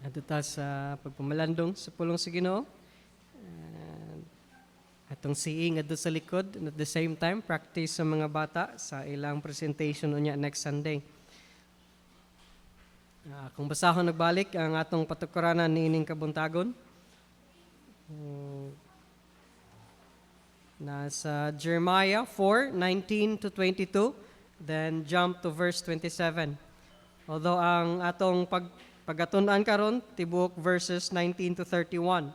Adto ta sa pagpamalandong sa pulong sa Ginoo. Atong seeing adto sa likod, and at the same time practice sa mga bata sa ilang presentation unya next Sunday. Kung basahon nagbalik ang atong patukuranan niining kabuntagon. Nasa Jeremiah 4:19 to 22, then jump to verse 27. Although ang atong pagatun-an karon tibuok verses 19 to 31.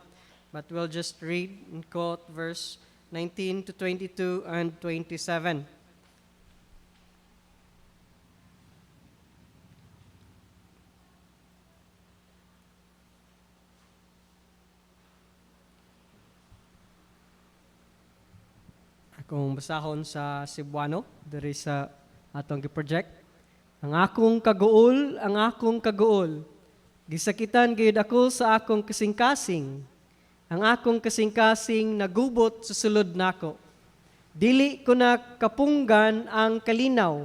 But we'll just read and quote verse 19 to 22 and 27. Akong basahon sa Cebuano, diri sa atong gi-project. Ang akong kaguol, gisakitan gayud ako sa akong kasing-kasing. Ang akong kasing-kasing nagubot sa sulod nako. Dili ko na kapunggan ang kalinaw,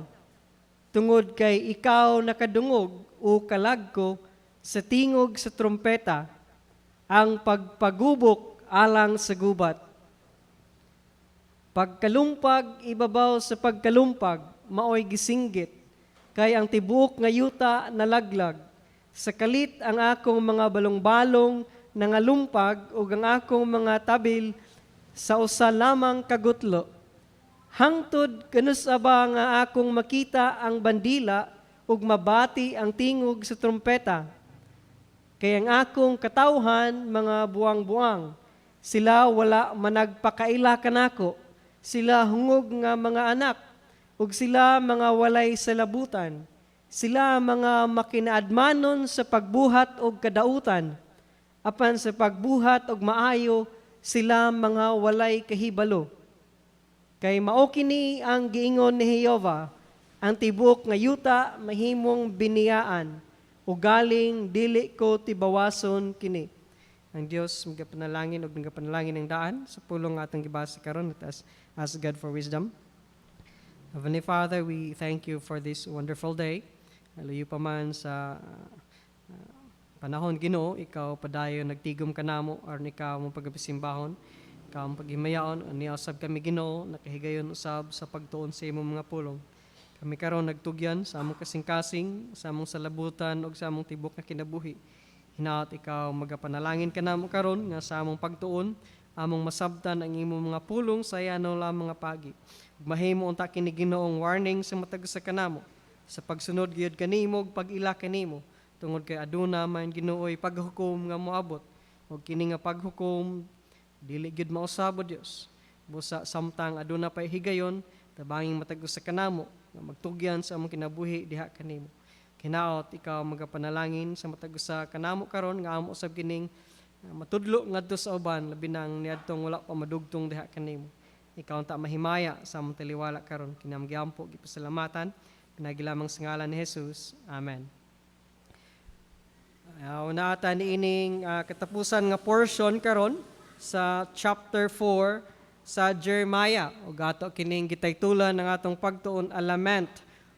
tungod kay ikaw nakadungog o kalagko sa tingog sa trompeta, ang pagpagubok alang sa gubat. Pagkalumpag ibabaw sa pagkalumpag, maoy gisinggit, kay ang tibuok nga yuta nalaglag. Sa kalit ang akong mga balong-balong nangalumpag ug ang akong mga tabil sa usa lamang kagutlo. Hangtod kanus aba nga akong makita ang bandila ug mabati ang tingog sa trompeta. Kay ang akong katawhan mga buang-buang, sila wala managpakaila kanako. Sila hungog nga mga anak, ug sila mga walay sa labutan. Sila mga makinaadmanon sa pagbuhat og kadautan. Apan sa pagbuhat og maayo, sila mga walay kahibalo. Kay mao kini ang giingon ni Jehova, ang tibuok nga yuta mahimong biniyaan, ug galing dili ko tibawason kini. Ang Dios magapanalangin ug magapanalangin ang daan sa pulong atong gibasa karon. Let us ask God for wisdom. Heavenly Father, we thank you for this wonderful day. Layo pa man sa panahon Ginoo, ikaw padayon nagtigom kanamo aron ikaw mong pagapisimbahon, ikaw mong paghimayaon, ani usab kami Ginoo nakahigayon usab sa pagtuon sa imong mga pulong. Kami karon nagtugyan sa among kasing-kasing, sa among salabutan ug sa among tibok nga kinabuhi. Hinaot ikaw magapanalangin kanamo karon nga sa among pagtuon, among masabtan ang imong mga pulong sa yano lamang mga pagi. Mahimo unta kini Ginoong warning sa matag sa kanamo sa pagsunod gyud kanimo ug pag-ila kanimo tungod kay aduna man Ginooy paghukom nga moabot ug kini nga paghukom dili gyud mausab o Dios. Busa samtang aduna pay higayon tabanging matag sa kanamo nga magtugyan sa among kinabuhi diha kanimo. Kinaot ikaw magapanalangin sa matag sa kanamo karon nga amo usab kining matudlo ngadto sa uban labi nang niadtong wala pa madugtong diha kanimo. Ikaw ta mahimaya sa among taliwala karon kinamgiampo gipasalamatan pinagilamang sa ngalan ni Jesus. Amen. Una ata niining katapusan nga portion karon sa chapter 4 sa Jeremiah ug ato kining gitaytulan ng atong pagtuon a lament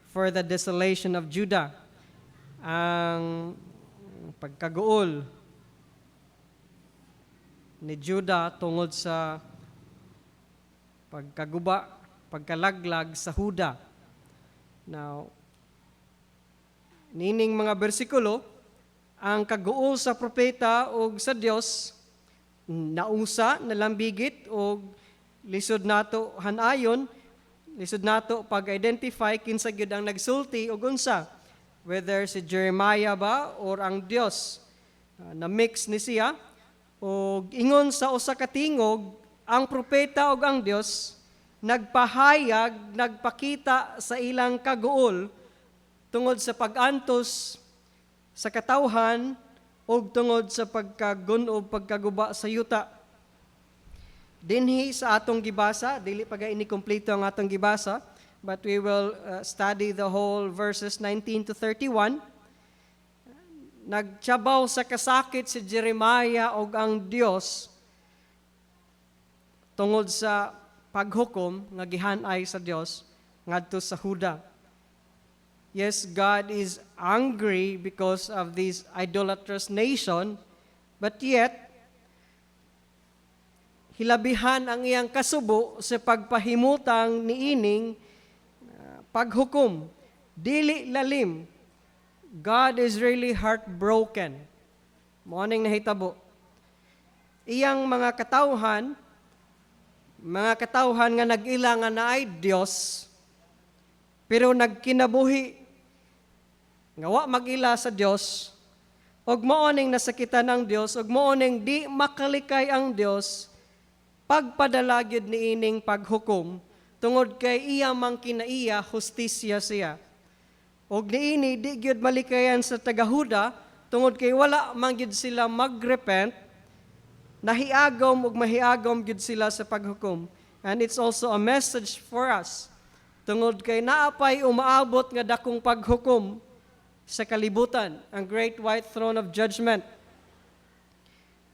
for the desolation of Judah. Ang pagkaguol ni Judah tungod sa pagkaguba, pagkalaglag sa Huda. Now, nining mga bersikulo, ang kaguol sa propeta o sa Dios nausa, nalambigit o lisod nato hanayon, lisod nato pag-identify kinsa gyud ang nagsulti o unsa, whether si Jeremiah ba or ang Dios. Na mix ni siya o ingon sa usa ka tingog ang propeta ug ang Dios nagpahayag, nagpakita sa ilang kaguol tungod sa pag-antos sa katawhan o tungod sa pagkagun-ob, pagkaguba sa yuta. Dinhi sa atong gibasa, dili pa ini kompleto ang atong gibasa, but we will study the whole verses 19 to 31. Nagtiyabaw sa kasakit si Jeremiah o ang Dios tungod sa paghukom nga gihanay sa Dios ngadto sa Huda. Yes, God is angry because of this idolatrous nation, but yet, hilabihan ang iyang kasubo sa pagpahimutang niining paghukom. Dili lalim. God is really heartbroken. Morning na hitabo. Iyang mga katawhan nga nag-ila nga na ay Diyos, pero nagkinabuhi nga wa mag-ila sa Diyos, og maoning nasakitan ang Diyos, og maoning di makalikay ang Diyos, pagpadala gyud niining paghukom, tungod kay iya mang kinaiya, hustisya siya. Og niini di gyud malikayan sa tagahuda, tungod kay wala man gyud sila magrepent, nahiagom ug mahiagom gyud sila sa paghukom. And it's also a message for us. Tungod kay naapay umaabot nga dakong paghukom sa kalibutan, ang great white throne of judgment.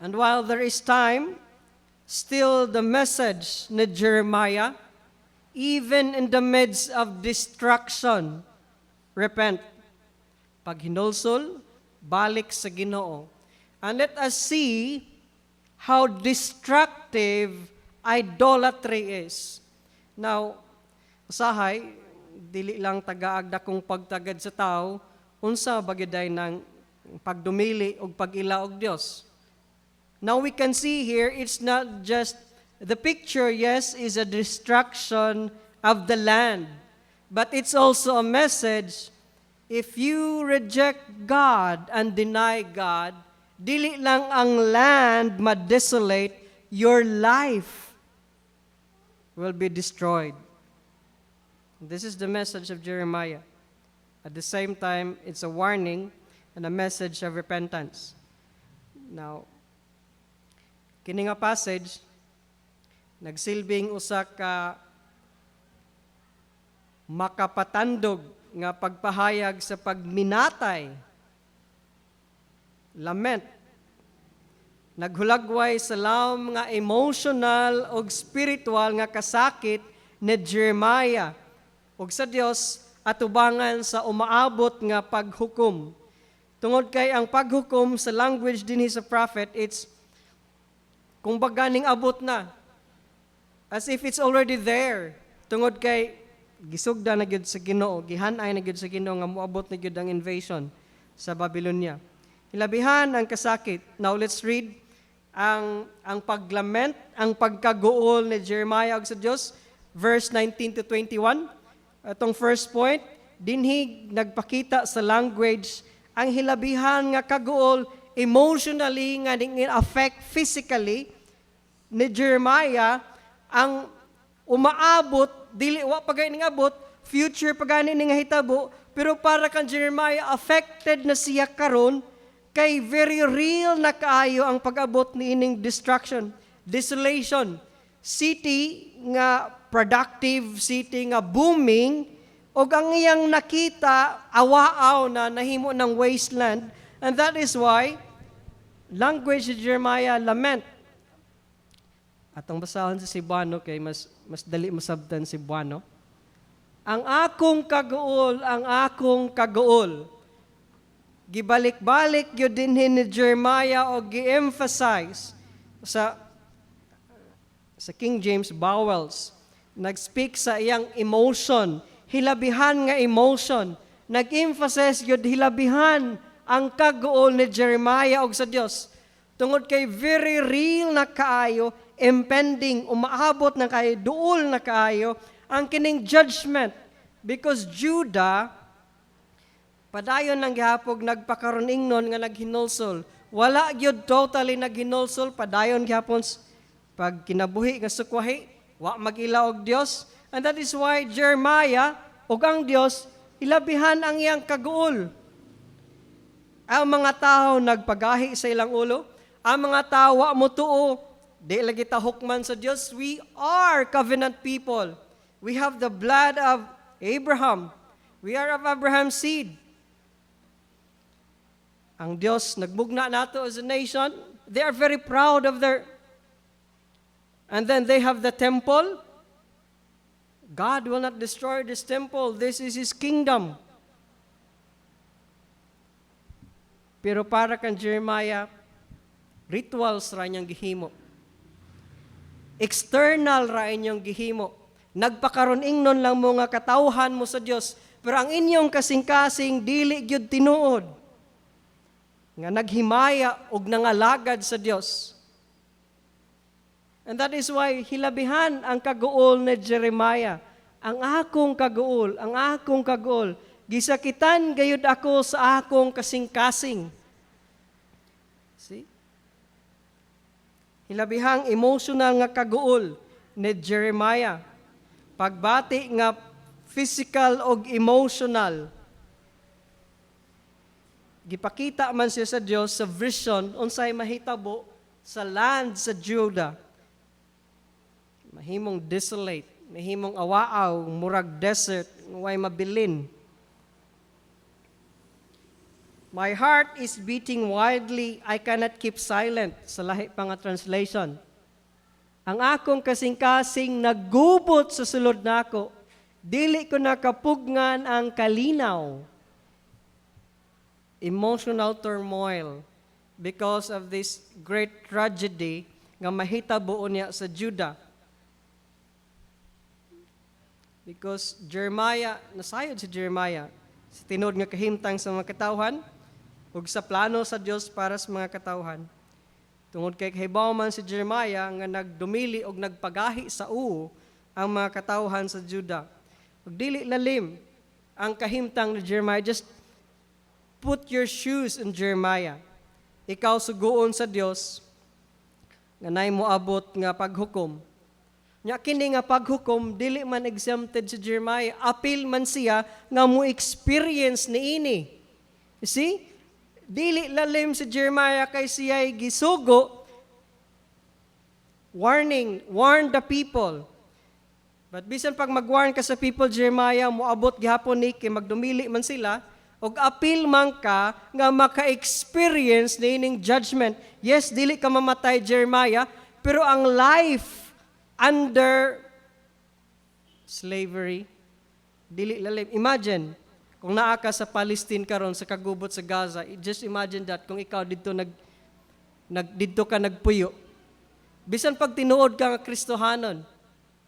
And while there is time, still the message ni Jeremiah, even in the midst of destruction, repent. Pag hinulsol, balik sa Ginoo. And let us see how destructive idolatry is. Now, usahay, dili lang tagaagda kong pagtagad sa tao, unsa bagiday ng pagdumili o pag-ila og Dios. Now we can see here, it's not just, the picture, yes, is a destruction of the land, but it's also a message, if you reject God and deny God, dili lang ang land ma-desolate, your life will be destroyed. This is the message of Jeremiah. At the same time, it's a warning and a message of repentance. Now, kini nga passage, nagsilbing usa ka makapatandog nga pagpahayag sa pagminatay, lament, naghulagway sa laom nga emotional o spiritual nga kasakit ni Jeremiah ug sa Dios atubangan sa umaabot nga paghukom. Tungod kay ang paghukom sa language dinhi sa prophet, it's kung baganing abot na, as if it's already there. Tungod kay gisugda na gyud sa Ginoo, gihan-ay na gyud sa Ginoo nga moabot na gyud ang invasion sa Babylonia. Hilabihan ang kasakit. Now let's read ang paglament, ang pagkaguol ni Jeremiah og sa Dios, verse 19 to 21. Atong first point, dinhi nagpakita sa language ang hilabihan nga kaguol emotionally nga ning affect physically ni Jeremiah, ang umaabot dili wa pagay ning abot, future pagani ning hitabo, pero para kan Jeremiah affected na siya karon kay very real na kaayo ang pag-abot niining destruction, desolation, city nga productive, city nga booming, o ang iyang nakita, awaaw na nahimo ng wasteland. And that is why, language of Jeremiah, lament. Atong basahon sa Cebuano, kay mas dali masabtan Cebuano. Ang akong kaguol. Gibalik-balik yun din ni Jeremiah o gi-emphasize sa King James Bowels, nag-speak sa iyang emotion, hilabihan nga emotion, nag-emphasize yun hilabihan ang kaguol ni Jeremiah og sa Dios. Tungod kay very real na kaayo, impending, umaabot na kaayo, duol na kaayo, ang kining judgment. Because Judah, padayon lang gihapog nagpakaron ingnon nga naghinulsol. Wala gyud totally naghinulsol, padayon gihapon pag kinabuhi nga sukwahi, wa mag-ila og Dios. And that is why Jeremiah ug ang Dios ilabihan ang iyang kaguol. Ang mga tao nagpagahi sa ilang ulo, ang mga tao wa mo tuo, di lagi ta hukman sa Dios. We are covenant people. We have the blood of Abraham. We are of Abraham's seed. Ang Diyos, nagbugna nato as a nation. They are very proud of their... And then they have the temple. God will not destroy this temple. This is His kingdom. Pero para kang Jeremiah, rituals ra niyang gihimo. External ra inyong gihimo. Nagpakaron ingnon lang mo nga katawhan mo sa Dios, pero ang inyong kasing-kasing dili gyud tinuod nga naghimaya og nangalagad sa Dios. And that is why hilabihan ang kaguol ni Jeremiah. Ang akong kaguol, gisakitan gayud ako sa akong kasing-kasing. See? Hilabihang emotional nga kaguol ni Jeremiah. Pagbati nga physical og emotional. Gipakita man siya sa Dios sa vision unsay mahitabo sa land sa Judah. Mahimong desolate, mahimong awaaw, murag desert, way mabilin. My heart is beating wildly, I cannot keep silent, sa lahi pa nga translation. Ang akong kasing-kasing naggubot sa sulod nako, dili ko nakapugngan ang kalinaw. Emotional turmoil because of this great tragedy nga mahitabo niya sa Judah. Because Jeremiah, nasayod si Jeremiah, sa tinod nga kahimtang sa mga katawhan, ug sa plano sa Dios para sa mga katawhan. Tungod kay kahibaw man si Jeremiah nga nagdumili og nagpagahi sa ang mga katawhan sa Judah. Ug dili lalim ang kahimtang ni Jeremiah. Just put your shoes in Jeremiah. Ikaw suguon sa Dios nga nay moabot nga paghukom. Nya kini nga paghukom dili man exempted si Jeremiah, apil man siya nga mo experience niini. You see? Dili lalim si Jeremiah kay siya gisugo. Warn the people. But bisan pag mag-warn ka sa people, Jeremiah, moabot gihapon ni kay magdumili man sila, og apil man ka nga maka-experience niining judgment. Yes, dili ka mamatay, Jeremiah, pero ang life under slavery, dili lalim. Imagine, kung naa ka sa Palestine karon sa kagubot sa Gaza, just imagine that kung ikaw dito dito ka nagpuyo. Bisan pag tinuod ka nga Kristohanon,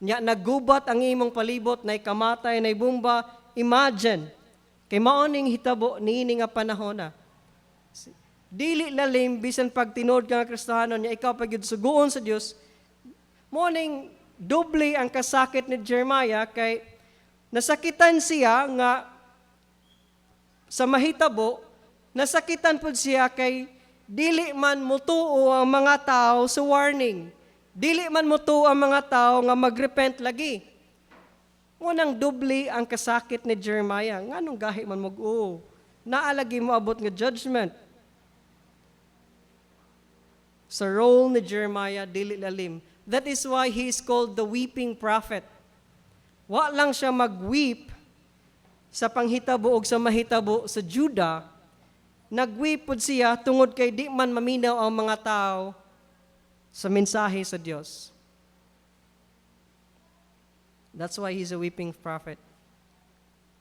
nya naggubat ang imong palibot, nay kamatay, nay bomba, imagine, kay maoning hitabo niini nga panahon na. Dili lalim, bisan pag tinuod ka nga Kristohanon, nya ikaw pag suguon sa Dios, morning, doble ang kasakit ni Jeremiah kay nasakitan siya nga sa mahitabo, nasakitan po siya kay dili man mutuo ang mga tao sa warning. Dili man mutuo ang mga tao nga magrepent lagi. Unang doble ang kasakit ni Jeremiah. Nganong gahi man mag-o? Naalagi mo abot nga judgment. Sa role ni Jeremiah, dili lalim. That is why he is called the weeping prophet. Wa lang siya mag-weep sa panghitabo o sa mahitabo sa Judah, nag-weep pod siya tungod kay di man maminaw ang mga tao sa mensahe sa Dios. That's why he's a weeping prophet.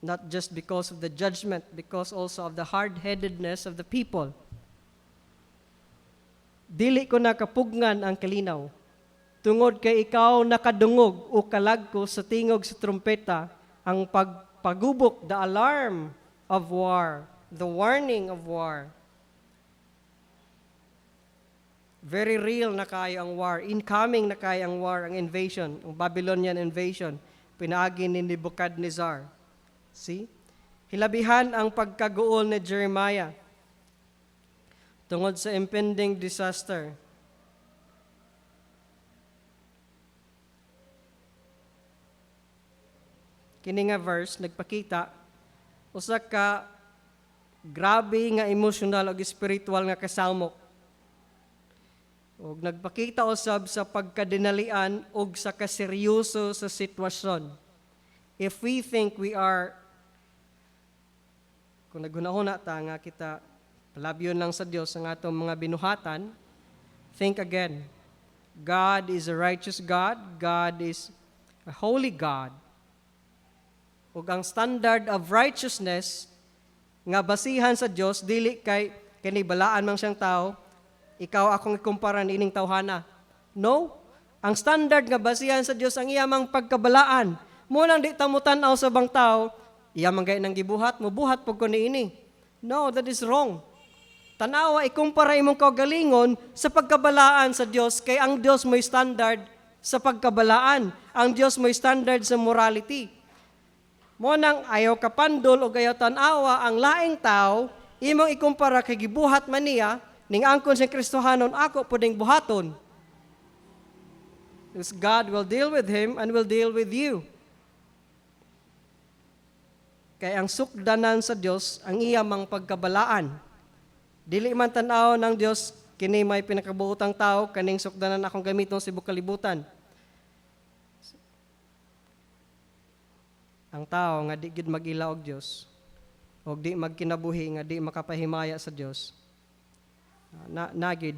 Not just because of the judgment, because also of the hard-headedness of the people. Dili ko nakapugngan ang kalinaw. Tungod kay ikaw nakadungog o kalagko sa tingog sa trumpeta, ang pagubok, the alarm of war, the warning of war. Very real na kayo ang war. Incoming na kayo ang war, ang invasion, ang Babylonian invasion, pinaagi ni Nebuchadnezzar. See? Hilabihan ang pagkaguol ni Jeremiah tungod sa impending disaster. Kini nga verse nagpakita usa ka grabe nga emotional ug spiritual nga kasamok. Ug nagpakita usab sa pagkadinalian ug sa kaseryoso sa sitwasyon. If we think we are, kung naghunahuna ta nga kita palabyon lang sa Dios ang atong mga binuhatan, think again. God is a righteous God. God is a holy God. Ug ang standard of righteousness nga basihan sa Dios dili kay kani balaan man siyang tao, ikaw akong ikumpara niining tawhana. No. Ang standard nga basihan sa Dios ang iyamang pagkabalaan. Munang di ta mo tan-aw sa bang tao, iyamang gay nang gibuhat, mubuhat pug ko niini. No, that is wrong. Tanawa, ikumpara imong kaugalingon sa pagkabalaan sa Dios, kay ang Dios mo'y standard sa pagkabalaan. Ang Dios mo'y standard sa morality. Munang ayaw kapandol o ayaw tanawa ang laing tao, imong ikumpara kay gibuhat man niya, ning angkon siyang Kristohanon ako puding buhaton. Because God will deal with him and will deal with you. Kaya ang sukdanan sa Dios ang iyamang pagkabalaan. Dili man tan-aw ng Dios kini may pinakabuotang tao kaning sukdanan akong gamiton sa ibang kalibutan. Ang tao nga di gid mag-ila og Dios og di magkinabuhi nga di makapahimaya sa Dios. Nagi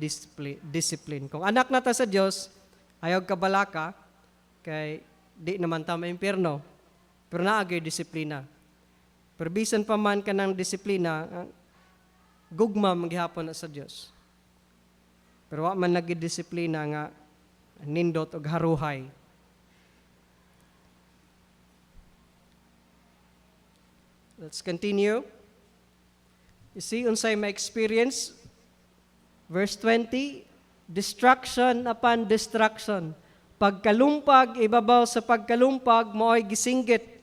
discipline. Kung anak nata sa Dios, ayaw kabalaka kay di naman ta maimpierno. Pero naagi disiplina. Pero bisan pa man ka ng disiplina, gugma maghihapon na sa Dios. Pero wa man nagidisiplina nga nindot og haruhay. Let's continue. You see, unsay may experience. Verse 20, destruction upon destruction. Pagkalumpag, ibabaw sa pagkalumpag, mo'y gisinggit.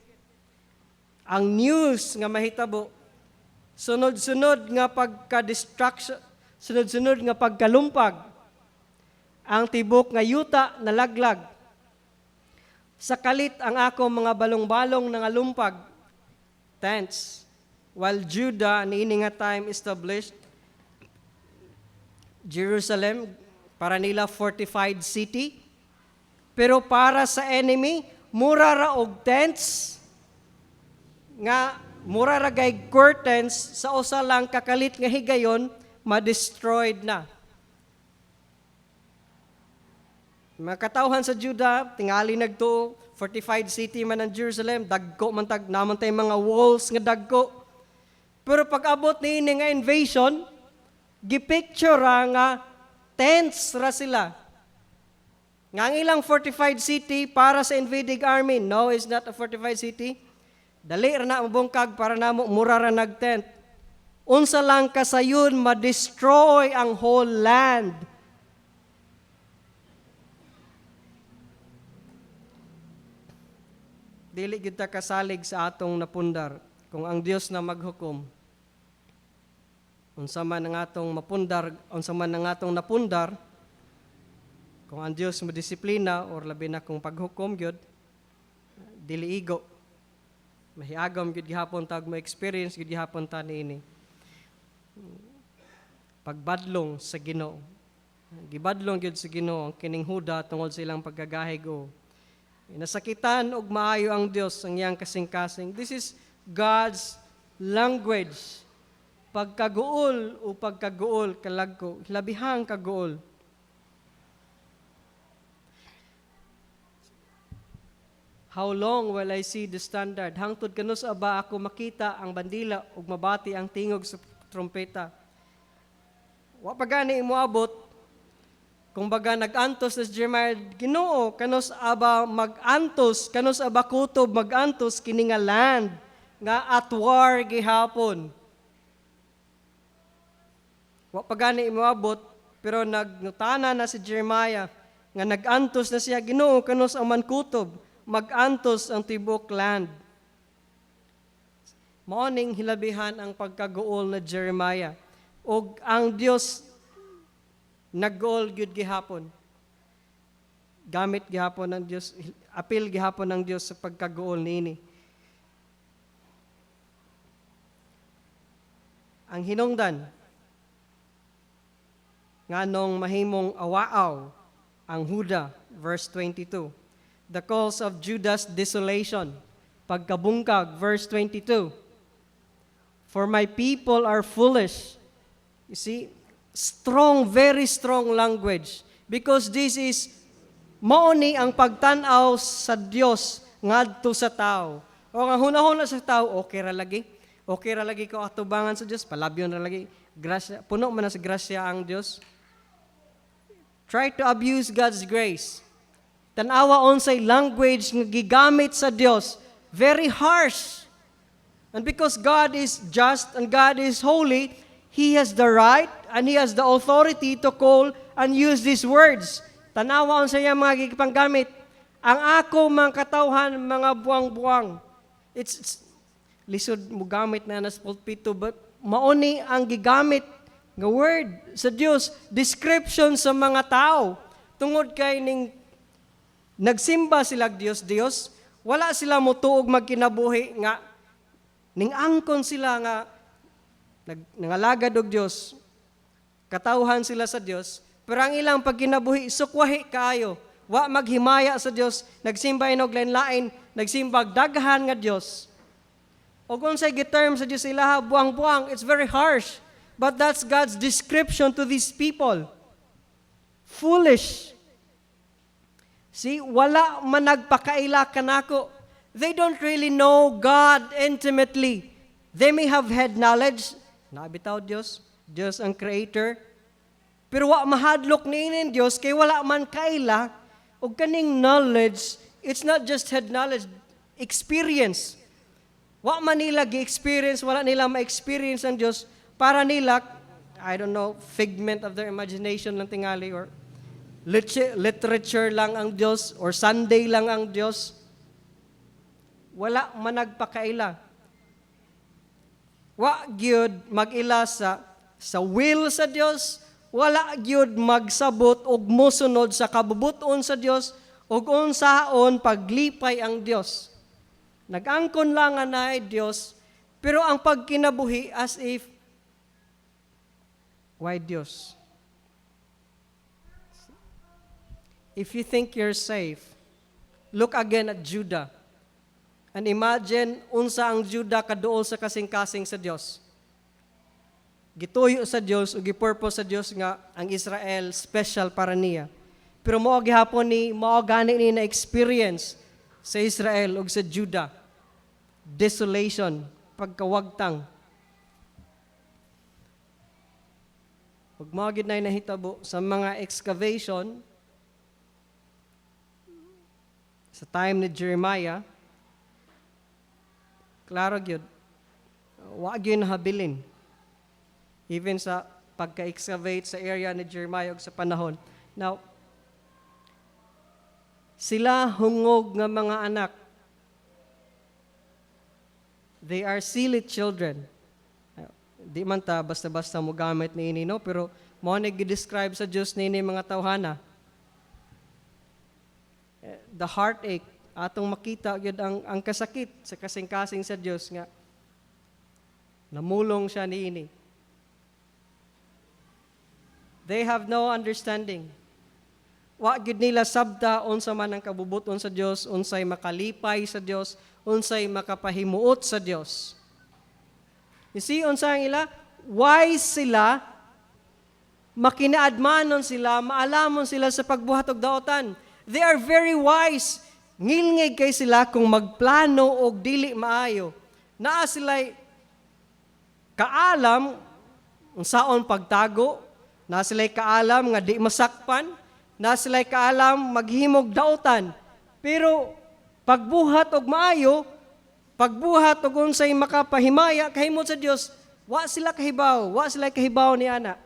Ang news nga mahitabo, sunod-sunod nga pagka-destruction, sunod-sunod nga pagkalumpag, ang tibok nga yuta nalaglag. Sa kalit ang ako mga balong-balong nangalumpag, tents, while Judah niini nga time established Jerusalem para nila fortified city, pero para sa enemy mura ra og tents nga mura ra gay curtains sa usa lang kakalit nga higayon ma-destroyed na. Makatawhan sa Judah tingali nagtuo fortified city man ang Jerusalem, dagko man tag naman tay mga walls nga dagko. Pero pag abot niini nga invasion, gipicture nga tents ra sila. Nga ang ilang fortified city para sa invading army, no, it's not a fortified city. Dali ra na mabungkag para namo mura ra nagtent. Unsa lang kasayon ma-destroy ang whole land. Dili gid ta kasalig sa atong napundar kung ang Dios na maghukom. Unsa man ang atong mapundar, unsa man ang atong napundar, kung ang Dios mo disiplina or labi na kung paghukom gyud, dili igo. Mahiagom gyud gihapon tag mo experience gyud gihapon ta niini. Pagbadlong sa Ginoo. Gibadlong gyud sa Ginoo ang kining Huda tungod sa ilang pagkagahig o nasakitan og maayo ang Dios ang iyang kasing-kasing. This is God's language. Pagkaguol o pagkaguol kalagko, labihang kaguol. How long will I see the standard? Hangtod kanus aba ako makita ang bandila ug mabati ang tingog sa trompeta. Wa pa gani moabot kung baga nag-antos na si Jeremiah, Ginoo, kanus aba mag-antos, kanus aba kutob mag-antos kini nga land nga at war gihapon. Wa pa gani moabot pero nagnutana na si Jeremiah nga nag-antos na siya, Ginoo, kanus ang mankutob mag-antos ang tibok land. Morning hilabihan ang pagkaguol na Jeremiah. O ang Dios nag-goal gyud gihapon. Gamit gihapon ng Dios, apil gihapon ng Dios sa pagkaguol niini. Ang hinungdan nganong mahimong awaaw ang Huda, verse 22. The cause of Judah's desolation, pagkabungkag, verse 22. For my people are foolish. You see, strong, very strong language. Because this is, mauni ang pagtanaw sa Dios ngadto sa tao. O nga hunahuna sa tao, okay ra lagi. Okay ra lagi ko atubangan sa Dios, palabyon ra lagi. Grasya, puno man na sa grasya ang Dios. Try to abuse God's grace. Tanawa unsay language nga gigamit sa Dios, very harsh. And because God is just and God is holy, He has the right and He has the authority to call and use these words. Tanawa unsay mga gipanggamit. Ang ako mga katawhan, mga buwang-buwang. It's lisod mo gamit na nas pulpito, but mauni ang gigamit nga word sa Dios, description sa mga tao. Tungod kay ning nagsimba sila Dios, wala sila motuog magkinabuhi nga ning angkon sila nga nangalagad og Dios. Katawhan sila sa Dios, pero ang ilang pagkinabuhi sukwahi kaayo. Wa maghimaya sa Dios, nagsimba inog lain-lain, nagsimba daghan nga Dios. O kung say giterm sa Dios sila buang-buang, it's very harsh. But that's God's description to these people. Foolish. See, wala man nagpakaila kanako. They don't really know God intimately. They may have had knowledge, nabitaw Dios ang creator, pero wa mahadlok niinin Dios kay wala man kaila og kaning knowledge. It's not just head knowledge, experience. Wa man nila gi-experience, wala nila ma-experience ang Dios, para nila, I don't know, figment of their imagination lang tingali, or literature lang ang Dios, or Sunday lang ang Dios. Wala man nagpakaila. Wa gyud mag-ila sa will sa Dios, wala gyud magsabot og mosunod sa kabubuton sa Dios, ug unsaon paglipay ang Dios. Nag-angkon lang nga naay Dios, pero ang pagkinabuhi as if, why Dios? If you think you're safe, look again at Judah. And imagine unsa ang Judah kaduol sa kasing-kasing sa Dios. Gituyo sa Dios o gipurpose sa Dios nga ang Israel special para niya. Pero mao gihapon ni mao gani ni na experience sa Israel ug sa Judah. Desolation, pagkawagtang. Ug mao gid nay nahitabo sa mga excavation sa time ni Jeremiah. Klaro gyud, wa gyud nahabilin. Even sa pagka-excavate sa area ni Jeremiah og sa panahon. Now, sila hungog nga mga anak. They are silly children. Di man ta basta-basta mo gamit niini, no? Pero mo na gi-describe sa Dios niini mga tawhana. The heartache, atong makita gyud ang kasakit sa kasing-kasing sa Dios nga namulong siya niini. They have no understanding. Wa gyud nila sabta unsa man ang kabubuton sa Dios, unsay makalipay sa Dios, unsay makapahimuot sa Dios. You see, unsa ang ila? Wise sila, makinaadmanon sila, maalamon sila sa pagbuhat og daotan. They are very wise. Ngilngig kay sila kung magplano og dili maayo. Naa sila'y kaalam unsaon pagtago, naa sila'y kaalam nga di masakpan, naa sila'y kaalam maghimog daotan. Pero pagbuhat og maayo, pagbuhat og unsay makapahimaya kahimot sa Dios, wa sila kahibaw ni ana.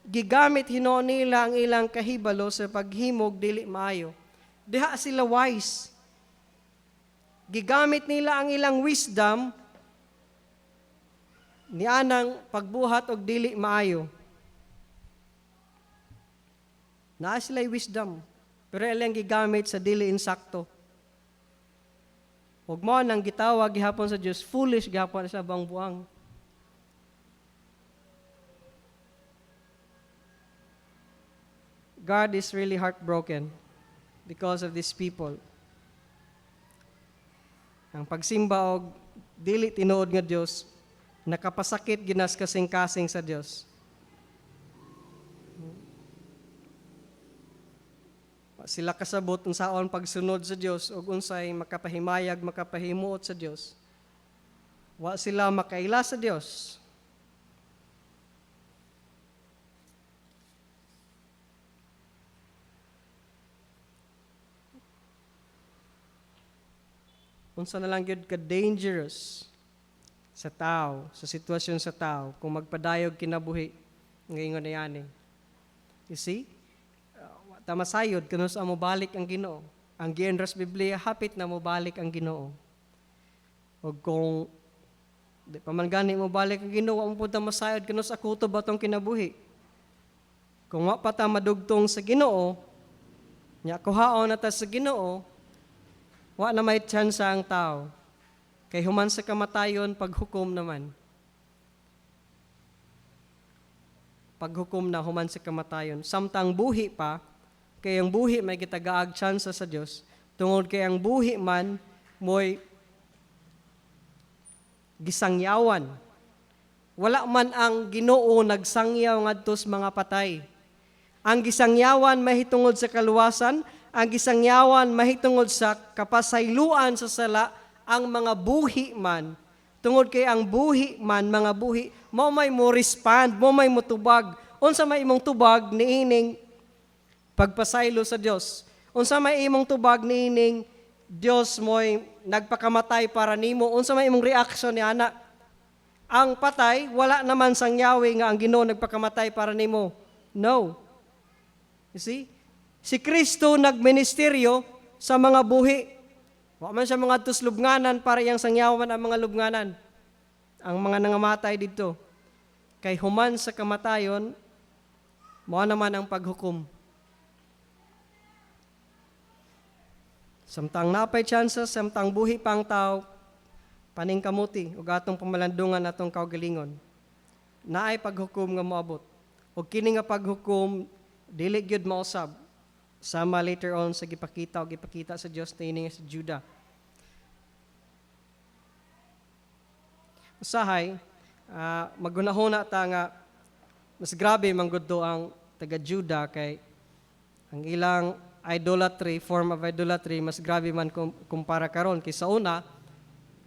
Gigamit hinuon nila ang ilang kahibalo sa paghimog dili maayo. Diha sila wise. Gigamit nila ang ilang wisdom ni anang pagbuhat og dili maayo. Naa sila'y wisdom, pero ilang gigamit sa dili insakto. Ug mao nang gitawag gihapon sa Dios, foolish gihapon sa buang-buang. God is really heartbroken because of these people. Ang pagsimba og dili tinuod nga Dios, nakapasakit ginas kasing-kasing sa Dios. Sila kasabot unsaon pagsunod sa Dios ug unsay makapahimayag, makapahimuot sa Dios. Wa sila makaila sa Dios. Unsa na lang gyud ka dangerous sa tao, sa sitwasyon sa tao, kung magpadayog kinabuhi, ngayon na yan eh. You see? Tamasayod, kanus mo balik ang Ginoo. Ang Gienras Biblia, hapit na mo balik ang Ginoo. O kung di pa man gani mo balik ang Ginoo, ang punta masayod, kanus akuto ba itong kinabuhi? Kung wa pa ta madugtong sa Ginoo, nya kuhaon na ta sa Ginoo, wa na may tsansa ang tao. Kay human sa kamatayon, paghukom naman. Paghukom na human sa kamatayon. Samtang buhi pa, kay ang buhi may gitagaag tsansa sa Dios. Tungod kay ang buhi man mo'y gisangyawan. Wala man ang Ginoo nagsangyaw ngadto sa mga patay. Ang gisangyawan mahitungod sa kaluwasan, ang gisangyawan mahitungod sa kapasayloan sa sala, ang mga buhi man, tungod kay ang buhi man, mga buhi, mo may mo respond, mo may mutubag. Unsa may imong tubag niining pagpasaylo sa Dios. Unsa may imong tubag niining Dios mo'y nagpakamatay para nimo. Unsa may imong reaction ni ana? Ang patay, wala naman sang yawi nga ang Ginoo nagpakamatay para nimo. No. You see? Si Kristo nagministeryo sa mga buhi. Wa man siya mga tuslubnganan para iyang sangyawan ang mga lubnganan. Ang mga nangamatay dito. Kay human sa kamatayon, mo naman ang paghukom. Samtang napay tsansa, samtang buhi pang tao, paning kamuti, ug atong pamalandungan atong kaugalingon. Naay paghukom nga moabot. Ug kini nga paghukom, dili gyud mausab. Sama later on sa gipakita sa Dios niini sa Juda. Usahay, magunahuna ta nga mas grabe manggudto ang taga Juda kay ang ilang idolatry, form of idolatry, mas grabe man kumpara karon kaysa una.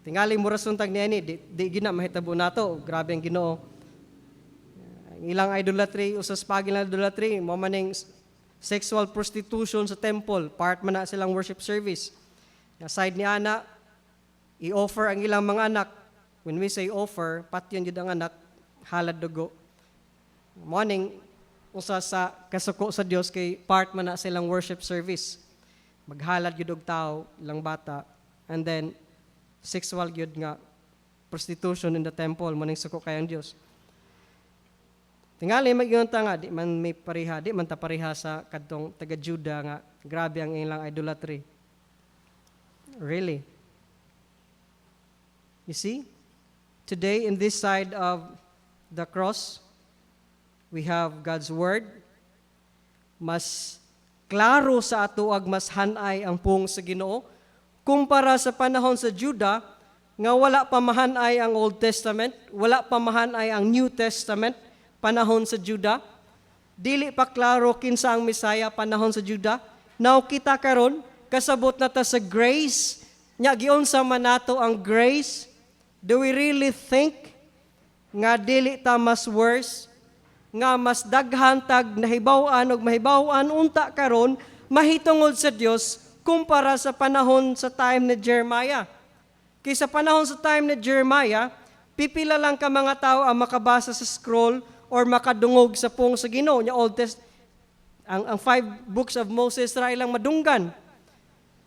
Tingali mo rason tag niini, di gina mahitabo nato, grabe ang Ginoo. Ang ilang idolatry, usas pagil na idolatry, mo maning sexual prostitution sa temple, part man na silang worship service. Aside ni ana, i-offer ang ilang mga anak. When we say offer, patyon yun ang anak, halad dugo. Morning, usa sa kasuko sa Dios kay part man na silang worship service. Maghalad yun og tao, ilang bata, and then sexual yun nga, prostitution in the temple, morning suko kay ang Dios. Tingali magyunta nga, di man may pariha, di man ta pariha sa kadtong taga Juda nga, grabe ang ilang idolatry. Really? You see? Today, in this side of the cross, we have God's Word. Mas klaro sa ato ag mas hanay ang pung sa Ginoo. Kumpara sa panahon sa Juda, nga wala pa mahanay ang Old Testament, wala pa mahanay ang New Testament, panahon sa Juda, dili pa klaro kinsa ang Messiah panahon sa Juda. Now kita karon kasabot na ta sa grace, nya giunsa man nato ang grace? Do we really think nga dili ta mas worse, nga mas daghan tag nahibaw-an og mahibaw-an unta karon mahitungod sa Dios kumpara sa panahon sa time ni Jeremiah? Kaysa panahon sa time ni Jeremiah, pipila lang ka mga tao ang makabasa sa scroll or makadungog sa pung sa Ginoo nya Old Testament. Ang 5 books of Moses ra ilang madunggan.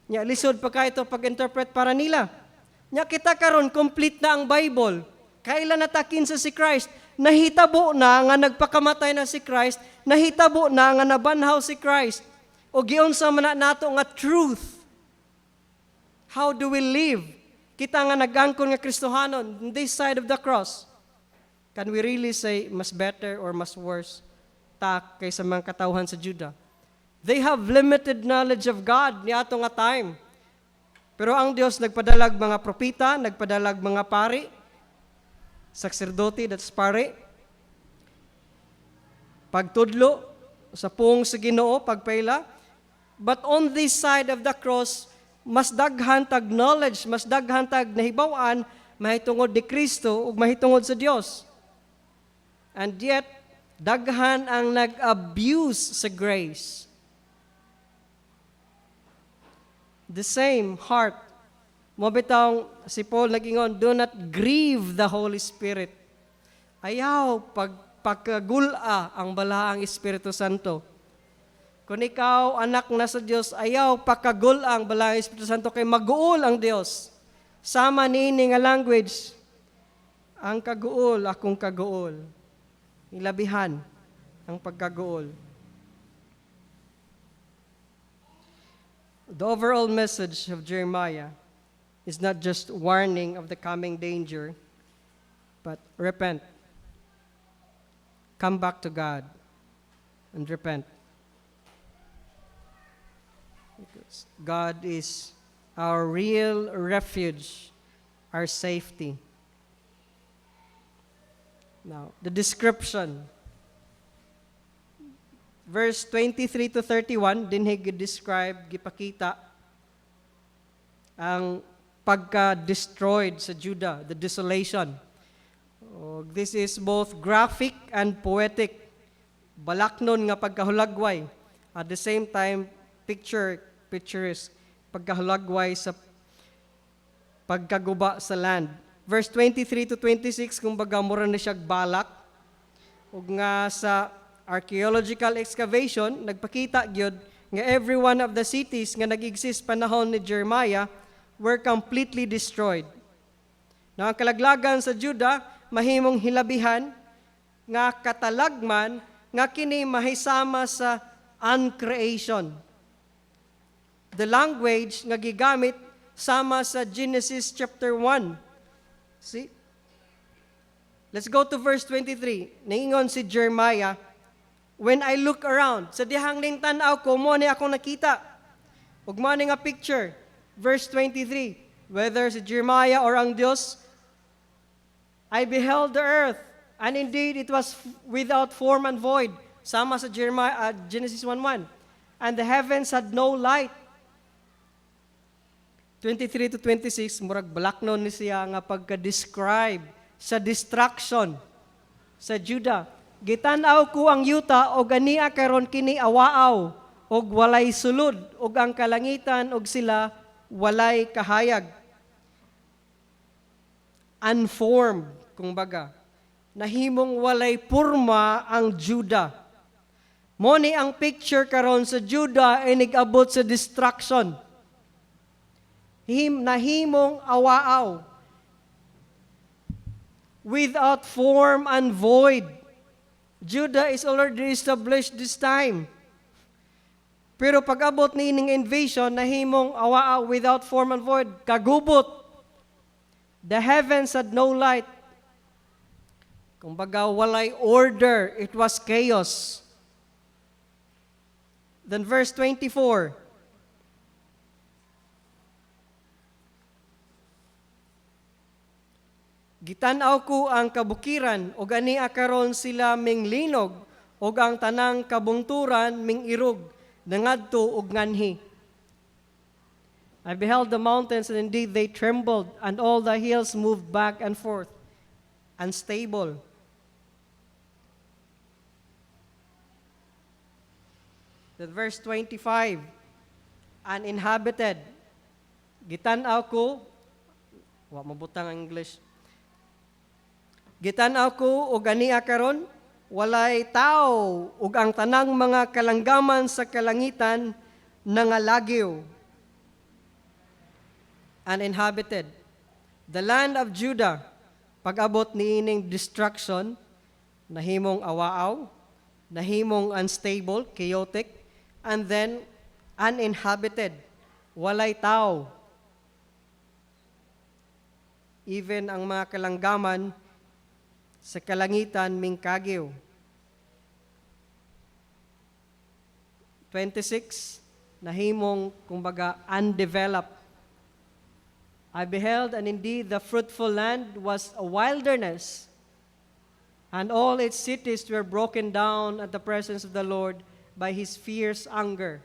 Nya lisod pa kay ito pag-interpret para nila. Nya kita karon complete na ang Bible. Kailan natakin sa si Christ? Nahitabo na nga nagpakamatay na si Christ, nahitabo na nga nabanhaw si Christ. O giunsa man nato nga truth. How do we live? Kita nga nagangkon nga Kristohanon on this side of the cross. Can we really say mas better or mas worse ta kaysa mga katawhan sa Juda? They have limited knowledge of God ni ato nga time. Pero ang Dios nagpadalag mga propita, nagpadalag mga pari, sacerdote, that's pari, pagtudlo sa pung sa Ginoo, pagpaila. But on this side of the cross, mas daghan tag knowledge, mas daghan tag nahibaw-an, mahitungod ni Kristo ug mahitungod sa Dios. And yet, daghan ang nag-abuse sa grace. The same heart. Mobitaw si Paul nag-ingon, do not grieve the Holy Spirit. Ayaw pagkagula ang balaang Espiritu Santo. Kung ikaw, anak na sa Diyos, ayaw pagkagula ang balaang Espiritu Santo kay maguol ang Diyos. Sama niini nga language, ang kaguol, akong kaguol. Ilabihan ang pagkaguol. The overall message of Jeremiah is not just warning of the coming danger, but repent. Come back to God and repent. Because God is our real refuge, our safety. Now, the description. Verse 23 to 31, dinhi describe, gipakita ang pagka-destroyed sa Judah, the desolation. This is both graphic and poetic. Balaknon nga pagkahulagway. At the same time, picturesque. Pagkahulagway sa pagkaguba sa land. Verse 23 to 26, kumbaga mura na siya balak. Ug nga sa archaeological excavation, nagpakita gyud nga every one of the cities nga nag-exist panahon ni Jeremiah were completely destroyed. Now, ang kalaglagan sa Judah, mahimong hilabihan, nga katalagman, nga kini mahisama sa uncreation. The language nga gigamit sama sa Genesis chapter 1. See? Let's go to verse 23. Naingon si Jeremiah, when I look around, sa dihang ning tanaw ko, mo ni akong nakita. Ug mo ni nga picture. Verse 23, whether si Jeremiah or ang Diyos, I beheld the earth, and indeed it was without form and void. Sama sa Genesis 1:1. And the heavens had no light. 23 to 26, murag balaknon ni siya nga pagka-describe sa destruction sa Judah. Gitanaw ko ang yuta o ganiya karon kini awaaw og walay sulod og ang kalangitan og sila walay kahayag. Unformed, kumbaga. Nahimong walay purma ang Judah. Mo ni ang picture karon sa Judah ay nag-abot sa destruction. Nahimong awaaw. Without form and void. Judah is already established this time. Pero pag-abot ni ining invasion, nahimong awaaw without form and void. Kagubot. The heavens had no light. Kumbaga, walay order. It was chaos. Then verse 24. Gitanaw ko ang kabukiran, o gani akaron sila ming linog, o ang tanang kabungturan ming irog, nangadto og nganhi. I beheld the mountains, and indeed they trembled, and all the hills moved back and forth, unstable. Then verse 25, uninhabited. Gitanaw ko, mabutang ang English. Gitanaw ko og ani akaron walay tao ug ang tanang mga kalanggaman sa kalangitan nangalagyo. Uninhabited. The land of Judah, pag-abot niining destruction, nahimong awaaw, nahimong unstable, chaotic, and then uninhabited. Walay tao. Even ang mga kalanggaman sa kalangitan ming kagyo. 26, nahimong, kumbaga, undeveloped. I beheld, and indeed the fruitful land was a wilderness, and all its cities were broken down at the presence of the Lord by His fierce anger.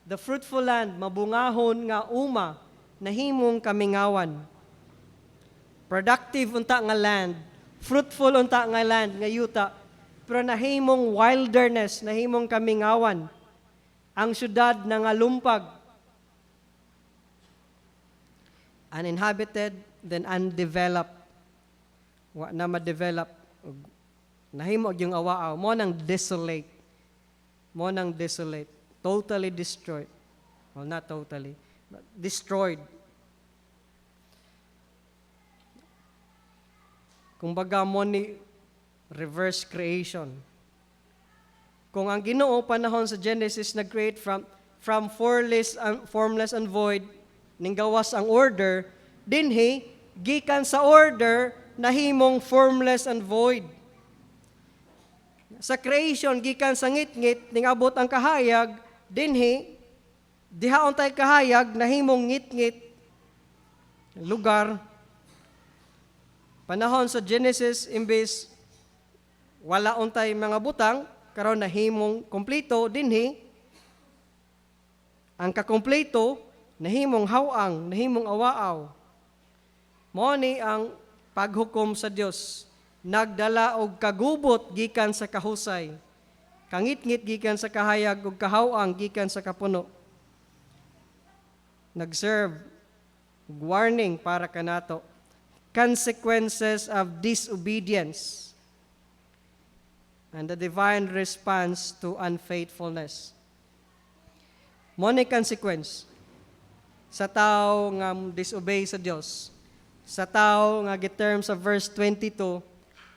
The fruitful land, mabungahon nga uma, nahimong kamingawan. Productive unta nga land, fruitful unta nga land nga yuta, pero nahimong wilderness, nahimong kamingawan. Ang syudad na nga lumpag, uninhabited, then undeveloped. Wa na ma-develop. Nahimo yung awaaw. Mo nang desolate. Mo nang desolate. Totally destroyed. Well, not totally. But destroyed. Kumbaga mo ni reverse creation. Kung ang Ginoo panahon sa Genesis nag-create from formless and void, ning gawas ang order, dinhi gikan sa order nahimong formless and void. Sa creation gikan sa ngit-ngit ning abot ang kahayag, dinhi diha untay kahayag nahimong ngit-ngit lugar. Panahon sa Genesis, imbes wala untay mga butang, karon nahimong kompleto dinhi. Ang kakompleto nahimong hawang, nahimong awaaw. Mao ni ang paghukom sa Dios. Nagdala og kagubot gikan sa kahusay. Kangit-ngit gikan sa kahayag ug kahawang gikan sa kapuno. Nag-serve warning para kanato. Consequences of disobedience and the divine response to unfaithfulness. Mo ni consequence sa tao nga disobey sa Dios. Sa tao nga giterm sa verse 22,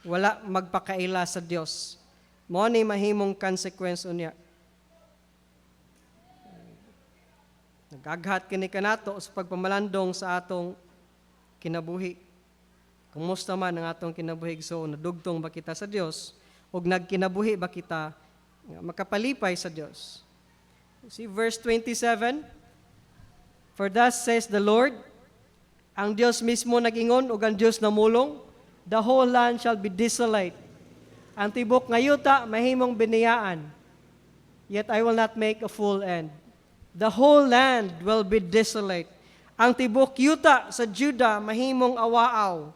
wala magpakaila sa Dios. Mo ni mahimong consequence unya. Nagaghat kini kanato sa pagpamalandong sa atong kinabuhi. Kumusta man ang atong kinabuhi? So, nadugtong ba kita sa Dios? O nagkinabuhi ba kita makapalipay sa Dios? See, verse 27, for thus says the Lord, ang Dios mismo nag-ingon, o ang Dios namulong, the whole land shall be desolate. Ang tibok nga yuta, mahimong biniyaan. Yet I will not make a full end. The whole land will be desolate. Ang tibok yuta sa Judah, mahimong awaaw.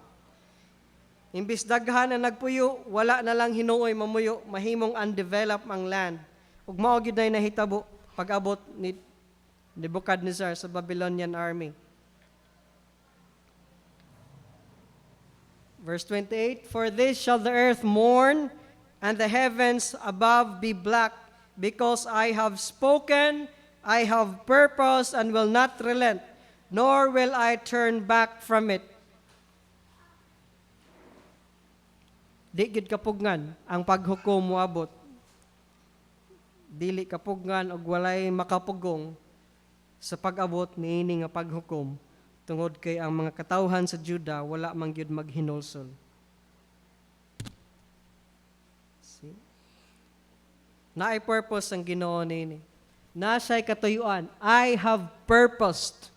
Imbis daghan na nagpuyo, wala na lang hinuoy mamuyo, mahimong undeveloped ang land. Ug mao gyud nay nahitabo pag-abot ni Nebuchadnezzar sa Babylonian army. Verse 28, for this shall the earth mourn, and the heavens above be black, because I have spoken, I have purpose, and will not relent, nor will I turn back from it. Di gid kapugngan ang paghukom moabot. Dili kapugngan og walay makapugong sa pag-abot niini nga paghukom tungod kay ang mga katawhan sa Juda wala man gyud maghinulsol. See? Naay purpose ang Ginoo niini. Nasay katuyuan, I have purposed.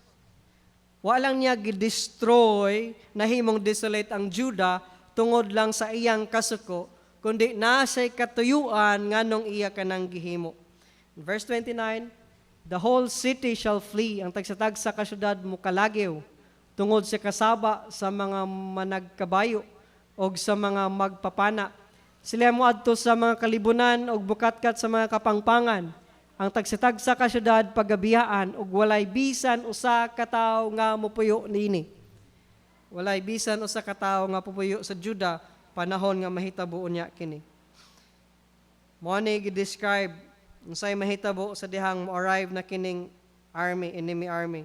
Walang niya gi-destroy, nahimong desolate ang Juda tungod lang sa iyang kasuko, kundi nasa'y katuyuan nganong iya kanang gihimo. Verse 29, the whole city shall flee, ang tagsatagsa ka syudad mo kalagiw, tungod sa kasaba sa mga managkabayo o sa mga magpapana. Sila mo adto sa mga kalibunan o bukatkat sa mga kapangpangan. Ang tagsatagsa ka syudad pagabiyaan og walay bisan usa ka tawo nga mopuyo niini. Walay bisan usa ka tawo nga pupuyo sa Juda panahon nga mahitabo unya kini. Mao ni gi-describe unsay mahitabo sa dihang mo-arrive na kining enemy army.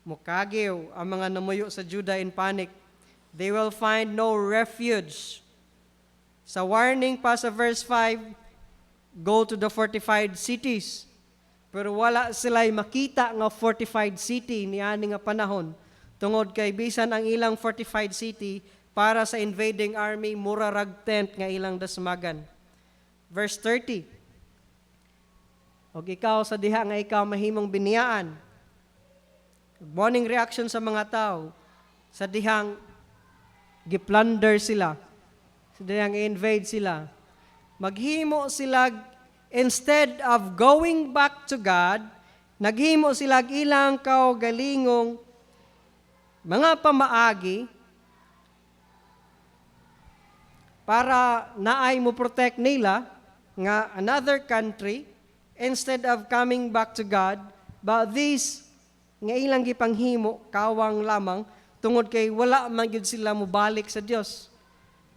Mukagiw ang mga namuyo sa Juda in panic. They will find no refuge. Sa warning pa sa verse 5, go to the fortified cities. Pero wala sila'y makita nga fortified city niani nga panahon. Tungod kay bisan ang ilang fortified city para sa invading army, murarag tent nga ilang dasmagan. Verse 30, og ikaw sa diha nga ikaw mahimong biniyaan. Morning reaction sa mga tao, sa dihang giplunder sila, sa dihang invade sila. Maghimo sila, instead of going back to God, Naghimo sila og ilang kaugalingong mga pamaagi para naay mo protect nila nga another country instead of coming back to God, but these nga ilang gipanghimo kawang lamang tungod kay wala man gyud sila mobalik sa Dios.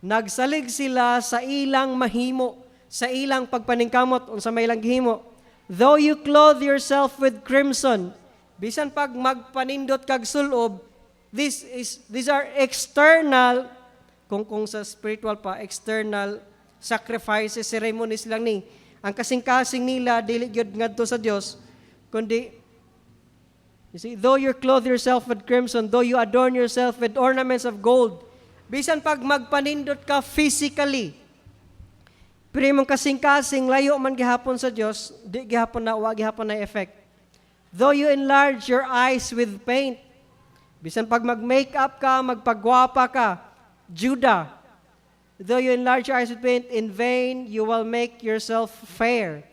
Nagsalig sila sa ilang mahimo, sa ilang pagpaningkamot unsa may ilang gihimo. Though you clothe yourself with crimson, bisan pag magpanindot kag sulob, these are external, kung sa spiritual pa, external sacrifices, ceremonies lang ni. Ang kasing-kasing nila, dili gyud ngadto sa Dios, kundi, you see, though you clothe yourself with crimson, though you adorn yourself with ornaments of gold, bisan pag magpanindot ka physically, pero imong kasing-kasing, layo man gihapon sa Dios, di gihapon na, wa gihapon na effect. Though you enlarge your eyes with paint, bisan pag mag-makeup ka, magpagwapa ka, Judah, though you enlarge your eyes with paint, in vain you will make yourself fair.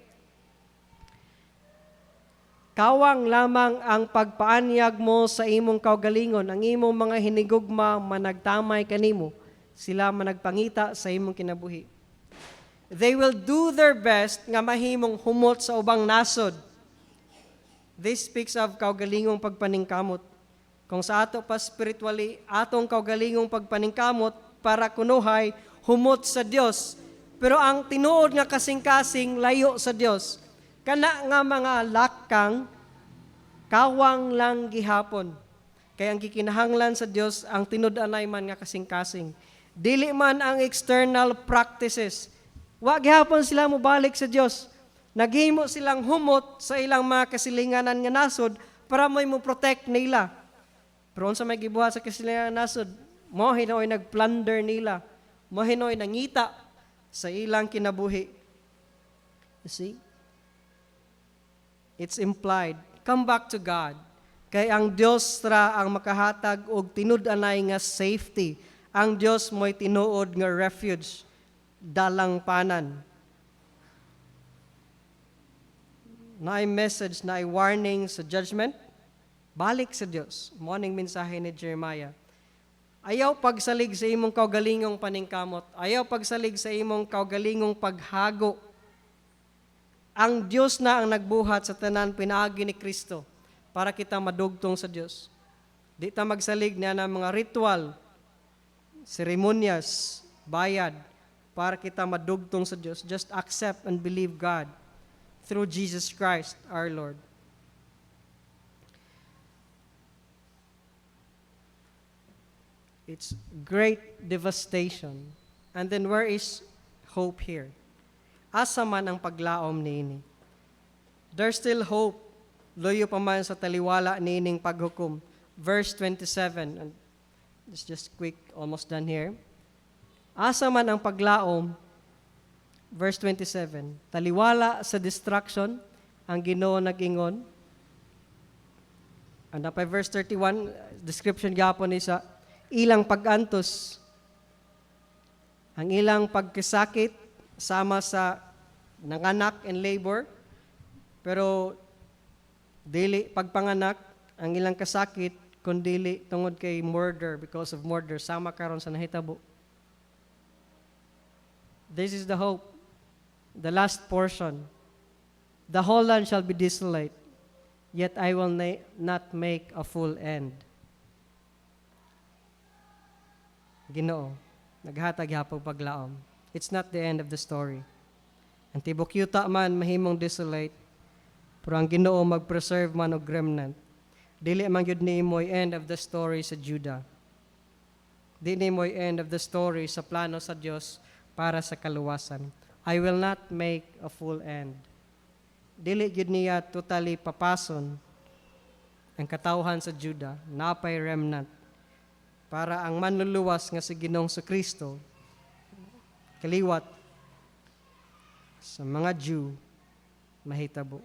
Kawang lamang ang pagpaanyag mo sa imong kaugalingon, ang imong mga hinigugma managtamay kanimo, sila managpangita sa imong kinabuhi. They will do their best nga mahimong humot sa ubang nasod. This speaks of kaugalingong pagpaningkamot. Kung sa ato pa spiritually, atong kaugalingong pagpaningkamot para kunuhay, humot sa Dios. Pero ang tinuod nga kasing-kasing layo sa Dios, kana nga mga lakang, kawang lang gihapon. Kaya ang gikinahanglan sa Dios, ang tinud-anay man nga kasing-kasing. Dili man ang external practices. Wa gihapon sila mobalik sa Dios. Naghimo silang humot sa ilang mga kasilinganan nga nasod para may mo protect nila. Pero unsa may gibuhat sa kasilinganan nga nasod, mo hinoy nagplunder nila. Mo hinoy nangita sa ilang kinabuhi. You see? It's implied. Come back to God. Kay ang Dios ra ang makahatag og tinud-anay nga safety. Ang Dios mo'y tinuod nga refuge, dalang panan. Naay message, naay warning sa judgment, balik sa Dios. Morning mensahe ni Jeremiah. Ayaw pagsalig sa imong kaugalingong paningkamot. Ayaw pagsalig sa imong kaugalingong paghago. Ang Dios na ang nagbuhat sa tanan pinaagi ni Kristo para kita madugtong sa Dios. Di ta magsalig na ng mga ritual, seremonyas, bayad, para kita madugtong sa Diyos. Just accept and believe God through Jesus Christ our Lord. It's great devastation. And then where is hope here? Asa man ang paglaom niini? There's still hope. Loyo pa man sa taliwala niining paghukom. Verse 27. And it's just quick, almost done here. Asa man ang paglaom, verse 27, taliwala sa destruction, ang Ginoo nag-ingon. And pa verse 31, description gyapon ni sa ilang pag-antos, ang ilang pagkasakit, sama sa nanganak and labor, pero dili pagpanganak, ang ilang kasakit, kundili tungod kay murder, because of murder, sama karon sa nahitabo. This is the hope, the last portion. The whole land shall be desolate, yet I will not make a full end. Ginoo, naghatag hapog paglaom. It's not the end of the story. Ang tibok yuta man mahimong desolate, pero ang Ginoo mag-preserve man og remnant. Dili man gyud ni mo'y end of the story sa Judah. Dili mo'y end of the story sa plano sa Dios para sa kaluwasan. I will not make a full end. Dili gyud niya totally papason ang katawhan sa Judah, napay remnant, para ang manluluwas nga si Ginoong Kristo kaliwat sa mga Jew mahitabo.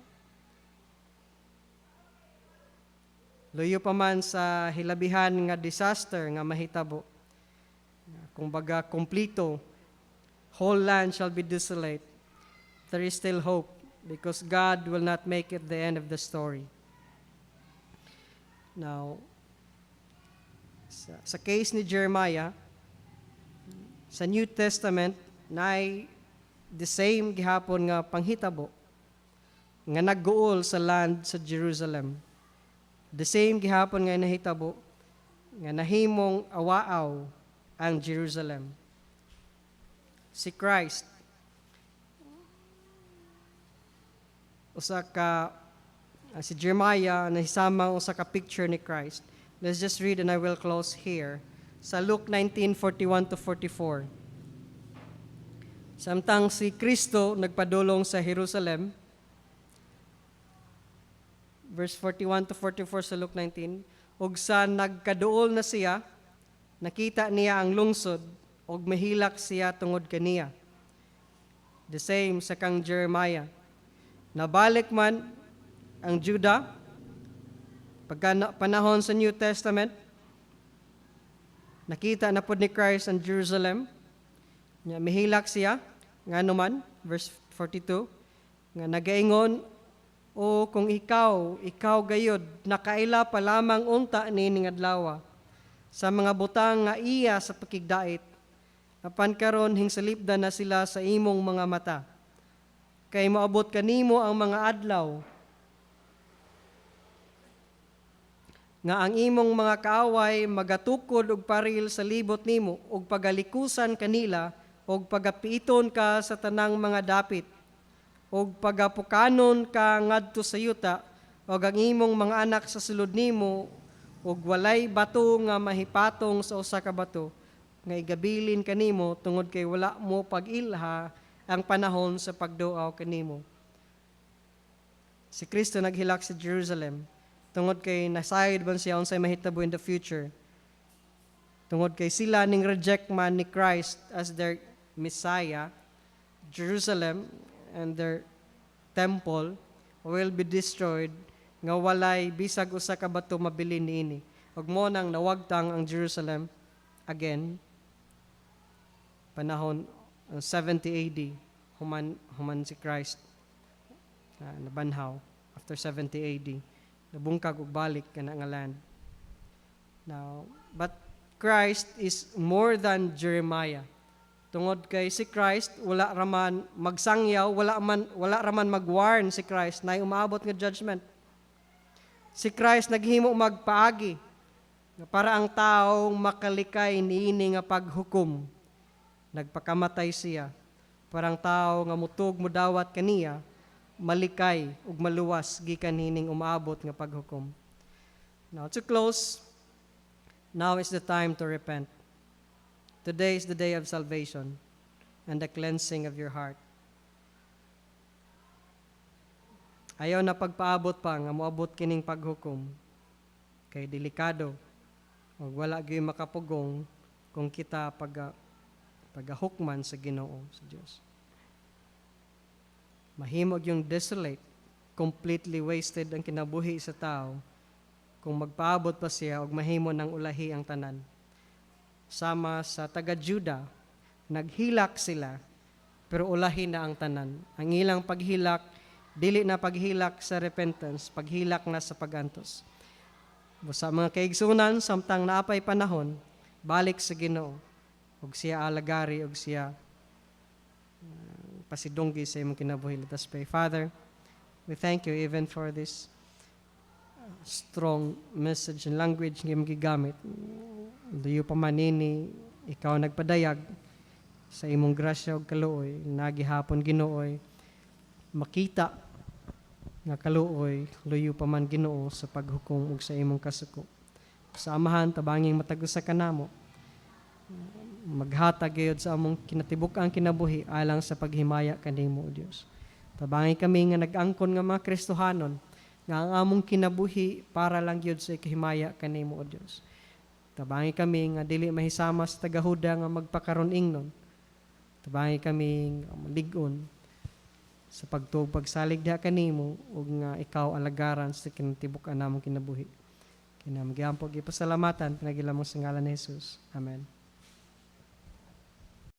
Luyo pa man sa hilabihan nga disaster nga mahitabo, kung baga kumplito, whole land shall be desolate, there is still hope because God will not make it the end of the story. Now, sa case ni Jeremiah, sa New Testament, na the same gihapon nga panghitabo, nga nagguol sa land sa Jerusalem. The same gihapon nga nahitabo, nga nahimong awaaw ang Jerusalem. Si Christ, si Jeremiah, nahisamang usa ka picture ni Christ. Let's just read and I will close here. Sa Luke 19:41-44. Samtang si Kristo nagpadulong sa Jerusalem, verse 41-44 sa Luke 19, ug sa nagkaduol na siya, nakita niya ang lungsod, ug mahilak siya tungod kaniya. The same sa kang Jeremiah. Nabalik man ang Juda, pagka panahon sa New Testament, nakita na po ni Christ ang Jerusalem, mahilak siya, nga naman, verse 42, nga nagaingon, o kung ikaw gayod, nakaila pa lamang unta nining adlaw sa mga butang nga iya sa pakigdait, apan karon hingsalipda na sila sa imong mga mata. Kay maabot kanimo ang mga adlaw nga ang imong mga kaaway magatukod og paril sa libot nimo ug pagalikusan kanila ug pagapiiton ka sa tanang mga dapit ug pagapukanon ka ngadto sa yuta ug ang imong mga anak sa sulod nimo ug walay bato nga mahipatong sa usa ka bato nga igabilin kanimo tungod kay wala mo pag-ilha ang panahon sa pagduaw kanimo. Si Kristo naghilak sa Jerusalem tungod kay nasayod man siya unsay mahitabo in the future. Tungod kay sila ning reject man ni Christ as their Messiah, Jerusalem and their temple will be destroyed nga walay bisag usa ka bato mabilin niini. Ug mo nang nawagtang ang Jerusalem again panahon 70 AD human si Christ nabanhaw after 70 AD nabungkag ug balik kana nga land. Now, but Christ is more than Jeremiah. Tungod kay si Christ wala raman magsangyaw, wala raman magwarn si Christ na umaabot nga judgment. Si Christ naghimo magpaagi para ang taong makalikay niini nga paghukom. Nagpakamatay siya para ang tao nga mutug mudawat kaniya malikay ug maluwas gikan hining umaabot nga paghukom. Now to close, now is the time to repent. Today is the day of salvation and the cleansing of your heart. Ayaw na pagpaabot pa nga moabot kining paghukom. Kay delikado. Ug wala gyud makapugong kung kita pagahukman sa Ginoo sa Dios. Mahimog yung desolate, completely wasted ang kinabuhi sa tao kung magpaabot pa siya og mahimo ng ulahi ang tanan. Sama sa taga-Juda, naghilak sila, pero ulahi na ang tanan. Ang ilang paghilak, dili na paghilak sa repentance, paghilak na sa pagantos. Sa mga kaigsunan, samtang naapay panahon, balik sa Ginoo, ug siya alagari, ug siya pasidunggi sa imong kinabuhi. Let us pray. Father, we thank you even for this strong message and language nga imong gigamit. Duyo pa manini, ikaw nagpadayag sa imong grasya ug kaluoy, nagihapon Ginooy, makita nga kaluoy, luyo pa man Ginoo sa paghukom ug sa imong kasuko. Sa amahan, tabanging matag-usa kanamo, maghatag gayud sa among kinatibuk-ang kinabuhi alang sa paghimaya kanimo, O Dios. Tabangin kami nga nag-angkon nga mga Kristohanon, nga ang among kinabuhi para lang gyud sa ikahimaya kanimo, O Dios. Tabangin kami nga dili mahisama sa tagahuda nga magpakaron ingnon. Tabangin kami nga malig-on sa pagtuog pagsalig diha kanimo ug nga ikaw alagaran sa kinatibuk-an namong kinabuhi. Kinamgihan po gipasalamatan pinagila mo sa ngalan ni Jesus. Amen.